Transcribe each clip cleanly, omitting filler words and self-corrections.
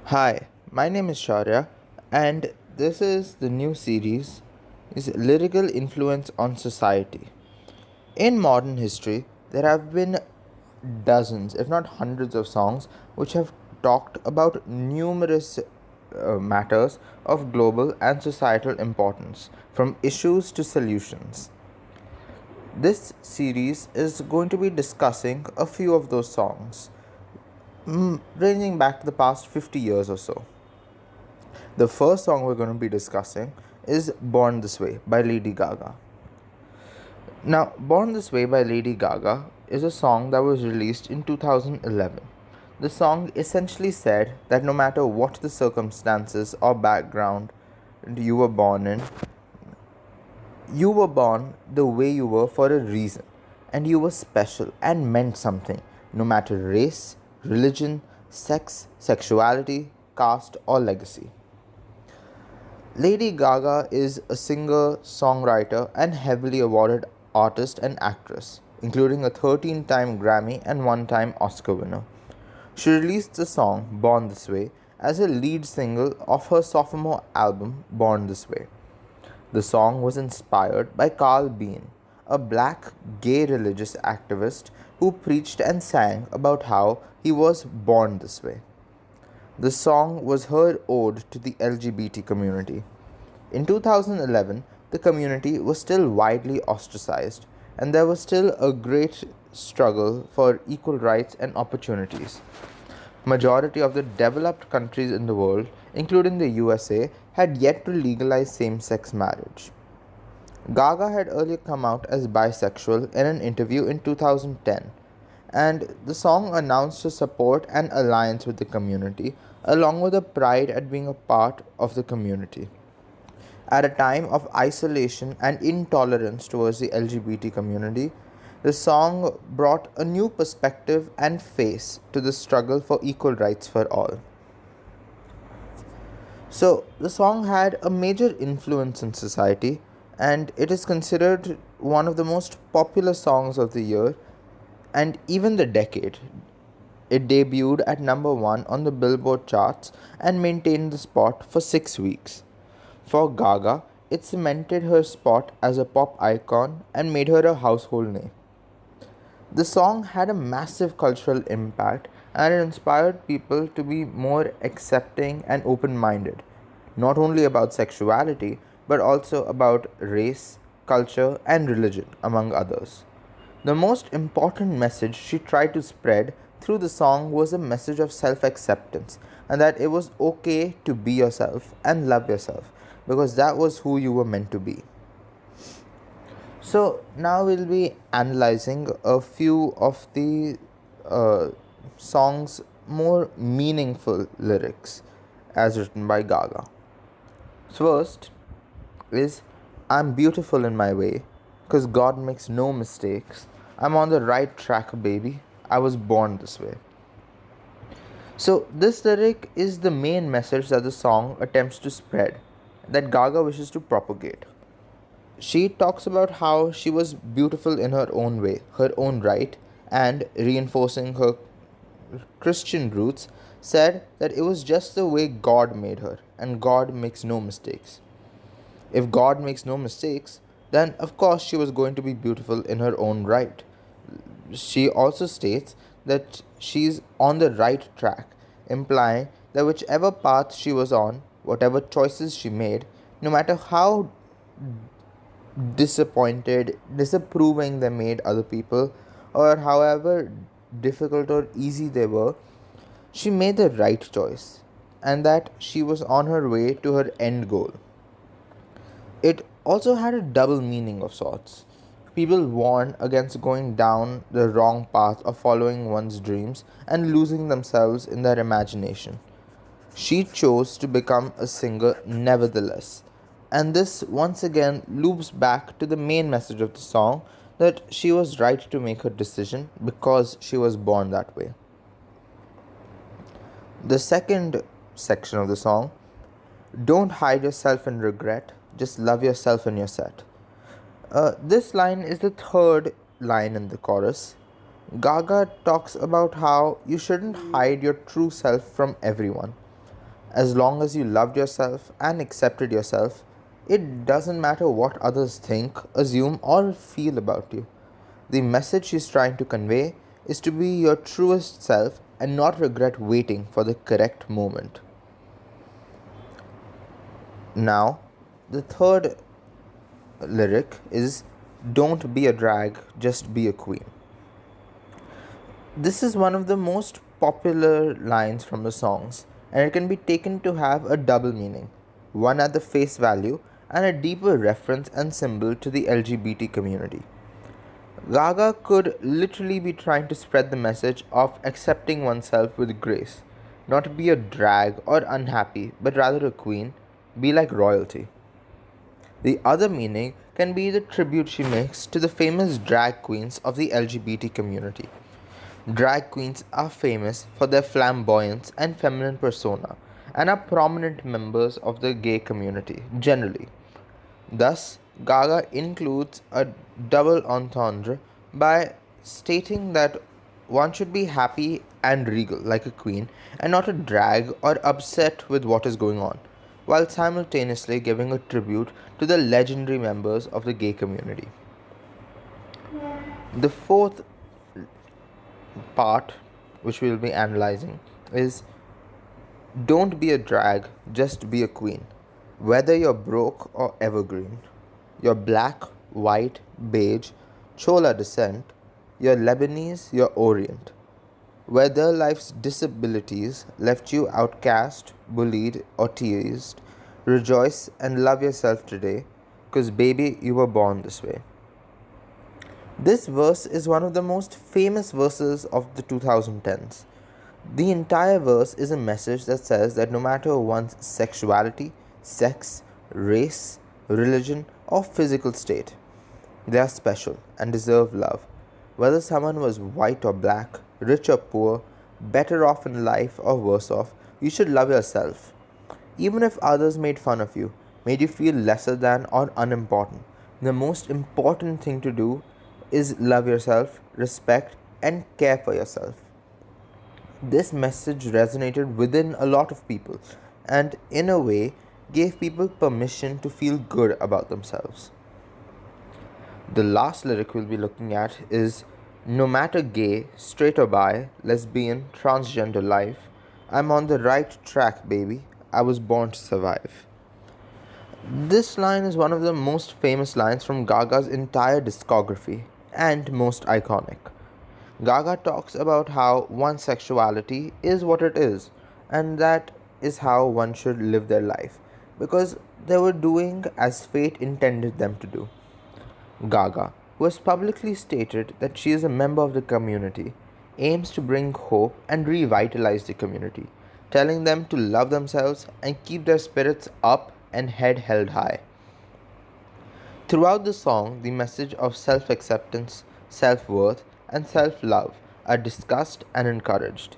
Hi, my name is Shaurya, and this is the new series is Lyrical Influence on Society. In modern history, there have been dozens, if not hundreds, of songs which have talked about numerous matters of global and societal importance, from issues to solutions. This series is going to be discussing a few of those songs, ranging back to the past 50 years or so. The first song we're going to be discussing is Born This Way by Lady Gaga. Now, Born This Way by Lady Gaga is a song that was released in 2011. The song essentially said that no matter what the circumstances or background you were born in, you were born the way you were for a reason, and you were special and meant something, no matter race, religion, sex, sexuality, caste, or legacy. Lady Gaga is a singer, songwriter, and heavily awarded artist and actress, including a 13-time Grammy and one-time Oscar winner. She released the song Born This Way as a lead single of her sophomore album Born This Way. The song was inspired by Carl Bean, a black gay religious activist who preached and sang about how he was born this way. The song was her ode to the LGBT community. In 2011, the community was still widely ostracized, and there was still a great struggle for equal rights and opportunities. Majority of the developed countries in the world, including the USA, had yet to legalize same-sex marriage. Gaga had earlier come out as bisexual in an interview in 2010, and the song announced her support and alliance with the community, along with a pride at being a part of the community. At a time of isolation and intolerance towards the LGBT community, the song brought a new perspective and face to the struggle for equal rights for all. So, the song had a major influence in society, and it is considered one of the most popular songs of the year and even the decade. It debuted at number 1 on the Billboard charts and maintained the spot for 6 weeks. For Gaga, it cemented her spot as a pop icon and made her a household name. The song had a massive cultural impact and it inspired people to be more accepting and open minded, not only about sexuality but also about race, culture, and religion, among others. The most important message she tried to spread through the song was a message of self acceptance and that it was okay to be yourself and love yourself because that was who you were meant to be. So, now we'll be analyzing a few of the uh, song's more meaningful lyrics as written by Gaga. So first is I'm beautiful in my way because God makes no mistakes. I'm on the right track, baby. I was born this way. So, this lyric is the main message that the song attempts to spread, that Gaga wishes to propagate. She talks about how she was beautiful in her own way, her own right, and reinforcing her Christian roots, said that it was just the way God made her, and God makes no mistakes. If God makes no mistakes, then of course she was going to be beautiful in her own right. She also states that she's on the right track, implying that whichever path she was on, whatever choices she made, no matter how disappointed, disapproving they made other people, or however difficult or easy they were, she made the right choice, and that she was on her way to her end goal. It also had a double meaning of sorts. People warned against going down the wrong path of following one's dreams and losing themselves in their imagination. She chose to become a singer nevertheless. And this once again loops back to the main message of the song that she was right to make her decision because she was born that way. The second section of the song, don't hide yourself in regret, just love yourself in your set. This line is the third line in the chorus. Gaga talks about how you shouldn't hide your true self from everyone. As long as you loved yourself and accepted yourself, it doesn't matter what others think, assume, or feel about you. The message she's trying to convey is to be your truest self and not regret waiting for the correct moment. Now, the third lyric is "Don't be a drag, just be a queen." This is one of the most popular lines from the songs, and it can be taken to have a double meaning, one at the face value and a deeper reference and symbol to the LGBT community. Gaga could literally be trying to spread the message of accepting oneself with grace, not to be a drag or unhappy, but rather a queen, be like royalty. The other meaning can be the tribute she makes to the famous drag queens of the LGBT community. Drag queens are famous for their flamboyance and feminine persona and are prominent members of the gay community generally. Thus, Gaga includes a double entendre by stating that one should be happy and regal like a queen and not a drag or upset with what is going on, while simultaneously giving a tribute to the legendary members of the gay community. The fourth part, which we will be analyzing, is "Don't be a drag, just be a queen." Whether you're broke or evergreen, you're black, white, beige, Chola descent, you're Lebanese, you're Orient. Whether life's disabilities left you outcast, bullied, or teased, rejoice and love yourself today, because baby, you were born this way. This verse is one of the most famous verses of the 2010s. The entire verse is a message that says that no matter one's sexuality, sex, race, religion, or physical state, they are special and deserve love. Whether someone was white or black, rich or poor, better off in life or worse off, you should love yourself. Even if others made fun of you, made you feel lesser than or unimportant, the most important thing to do is love yourself, respect, and care for yourself. This message resonated within a lot of people and, in a way, gave people permission to feel good about themselves. The last lyric we'll be looking at is "No matter gay, straight or bi, lesbian, transgender life, I'm on the right track, baby. I was born to survive." This line is one of the most famous lines from Gaga's entire discography and most iconic. Gaga talks about how one's sexuality is what it is, and that is how one should live their life because they were doing as fate intended them to do. Gaga, who has publicly stated that she is a member of the community, aims to bring hope and revitalize the community, telling them to love themselves and keep their spirits up and head held high. Throughout the song, the message of self acceptance, self worth, and self love are discussed and encouraged.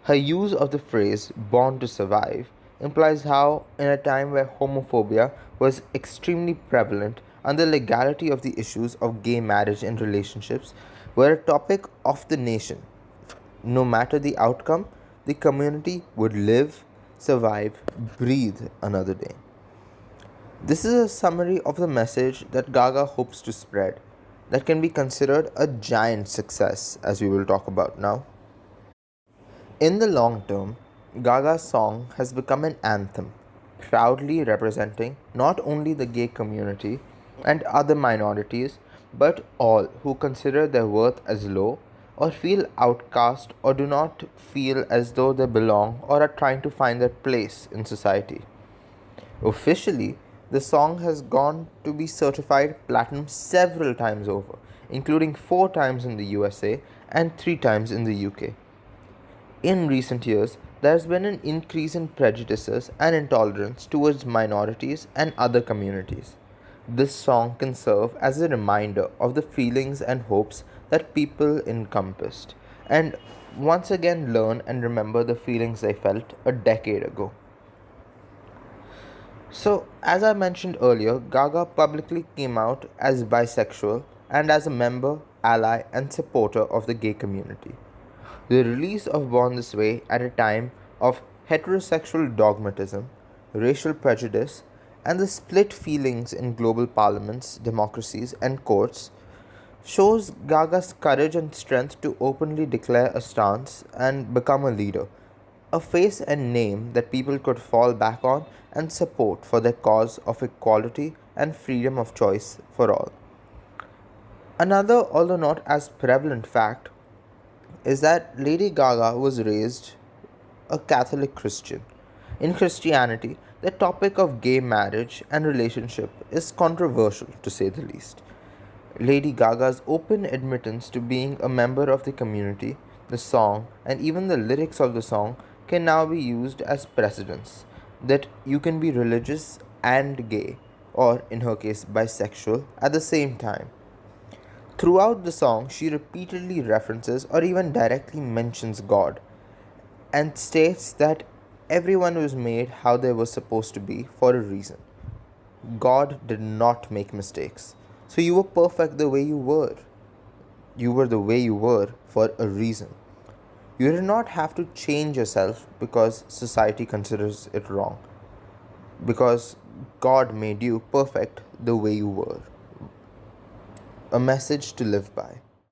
Her use of the phrase "born to survive" implies how, in a time where homophobia was extremely prevalent and the legality of the issues of gay marriage and relationships were a topic of the nation, no matter the outcome, the community would live, survive, breathe another day. This is a summary of the message that Gaga hopes to spread, that can be considered a giant success, as we will talk about now. In the long term, Gaga's song has become an anthem, proudly representing not only the gay community and other minorities, but all who consider their worth as low, or feel outcast, or do not feel as though they belong, or are trying to find their place in society. Officially, the song has gone to be certified platinum several times over, including 4 times in the USA and 3 times in the UK. In recent years, there has been an increase in prejudices and intolerance towards minorities and other communities. This song can serve as a reminder of the feelings and hopes that people encompassed, and once again learn and remember the feelings they felt a decade ago. So, as I mentioned earlier, Gaga publicly came out as bisexual and as a member, ally, and supporter of the gay community. The release of Born This Way at a time of heterosexual dogmatism, racial prejudice, and the split feelings in global parliaments, democracies, and courts shows Gaga's courage and strength to openly declare a stance and become a leader, a face and name that people could fall back on and support for their cause of equality and freedom of choice for all. Another, although not as prevalent, fact is that Lady Gaga was raised a Catholic Christian. In Christianity, the topic of gay marriage and relationship is controversial to say the least. Lady Gaga's open admittance to being a member of the community, the song, and even the lyrics of the song can now be used as precedents that you can be religious and gay, or in her case, bisexual, at the same time. Throughout the song, she repeatedly references or even directly mentions God and states that everyone was made how they were supposed to be for a reason. God did not make mistakes. So you were perfect the way you were. You were the way you were for a reason. You did not have to change yourself because society considers it wrong. Because God made you perfect the way you were. A message to live by.